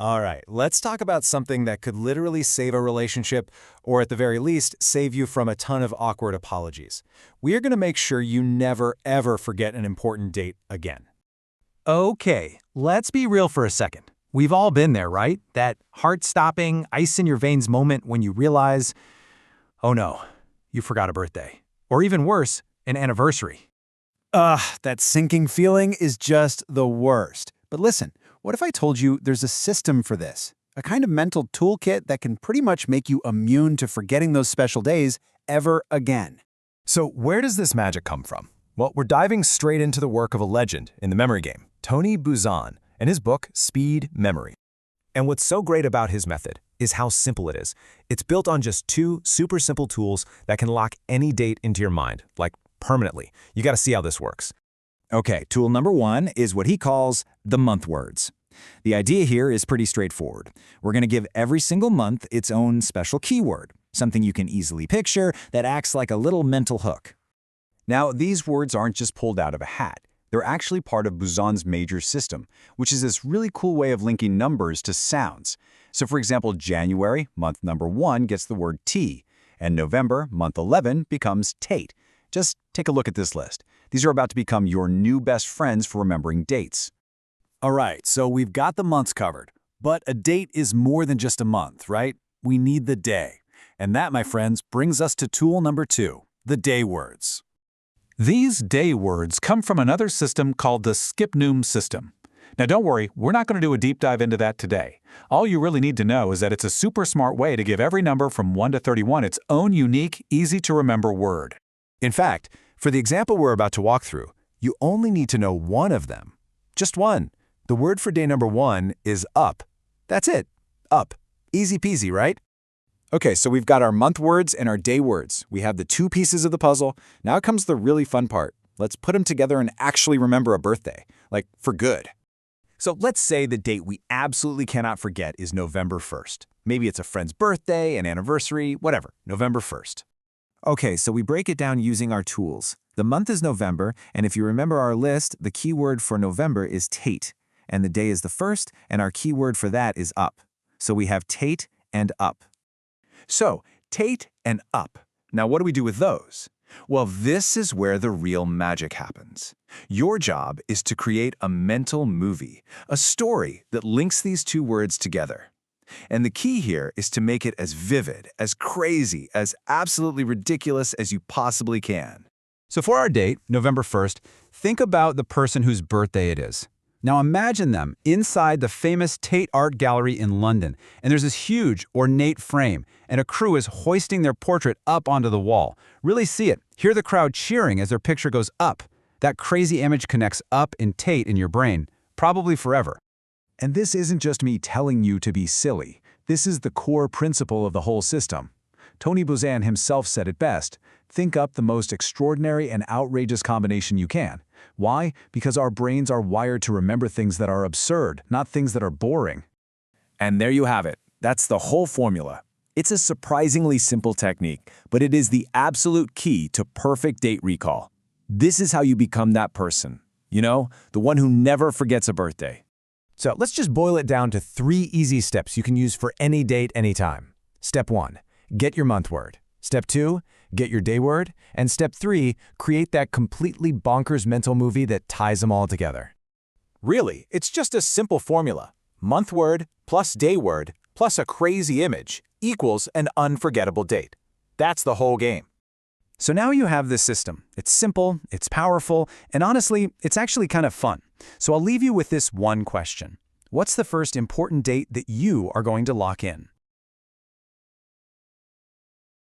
All right, let's talk about something that could literally save a relationship, or at the very least, save you from a ton of awkward apologies. We are going to make sure you never, ever forget an important date again. Okay, let's be real for a second. We've all been there, right? That heart-stopping, ice-in-your-veins moment when you realize, oh no, you forgot a birthday. Or even worse, an anniversary. That sinking feeling is just the worst. But listen, what if I told you there's a system for this? A kind of mental toolkit that can pretty much make you immune to forgetting those special days ever again. So where does this magic come from? Well, we're diving straight into the work of a legend in the memory game, Toney Busan, and his book, Speed Memory. And what's so great about his method is how simple it is. It's built on just two super simple tools that can lock any date into your mind, like permanently. You got to see how this works. Okay, tool number one is what he calls the month words. The idea here is pretty straightforward. We're going to give every single month its own special keyword, something you can easily picture that acts like a little mental hook. Now, these words aren't just pulled out of a hat. They're actually part of Busan's major system, which is this really cool way of linking numbers to sounds. So for example, January, month number 1, gets the word T, and November, month 11, becomes Tate. Just take a look at this list. These are about to become your new best friends for remembering dates. All right, so we've got the months covered. But a date is more than just a month, right? We need the day. And that, my friends, brings us to tool number 2, the day words. These day words come from another system called the skip-noom system. Now don't worry, we're not going to do a deep dive into that today. All you really need to know is that it's a super smart way to give every number from 1 to 31 its own unique, easy-to-remember word. In fact, for the example we're about to walk through, you only need to know one of them. Just one. The word for day number 1 is up. That's it. Up. Easy peasy, right? Okay, so we've got our month words and our day words. We have the two pieces of the puzzle. Now comes the really fun part. Let's put them together and actually remember a birthday. Like, for good. So let's say the date we absolutely cannot forget is November 1st. Maybe it's a friend's birthday, an anniversary, whatever. November 1st. Okay, so we break it down using our tools. The month is November, and if you remember our list, the keyword for November is Tate, and the day is the 1st, and our keyword for that is up. So we have Tate and up. So, Tate and up. Now what do we do with those? Well, this is where the real magic happens. Your job is to create a mental movie, a story that links these two words together. And the key here is to make it as vivid, as crazy, as absolutely ridiculous as you possibly can. So for our date, November 1st, think about the person whose birthday it is. Now imagine them inside the famous Tate Art Gallery in London, and there's this huge, ornate frame, and a crew is hoisting their portrait up onto the wall. Really see it. Hear the crowd cheering as their picture goes up. That crazy image connects up in Tate in your brain, probably forever. And this isn't just me telling you to be silly. This is the core principle of the whole system. Toney Busan himself said it best. Think up the most extraordinary and outrageous combination you can. Why? Because our brains are wired to remember things that are absurd, not things that are boring. And there you have it. That's the whole formula. It's a surprisingly simple technique, but it is the absolute key to perfect date recall. This is how you become that person. You know, the one who never forgets a birthday. So let's just boil it down to 3 easy steps you can use for any date, anytime. Step 1, get your month word. Step 2, get your day word. And step 3, create that completely bonkers mental movie that ties them all together. Really, it's just a simple formula. Month word plus day word plus a crazy image equals an unforgettable date. That's the whole game. So now you have this system. It's simple, it's powerful, and honestly, it's actually kind of fun. So I'll leave you with this one question. What's the first important date that you are going to lock in?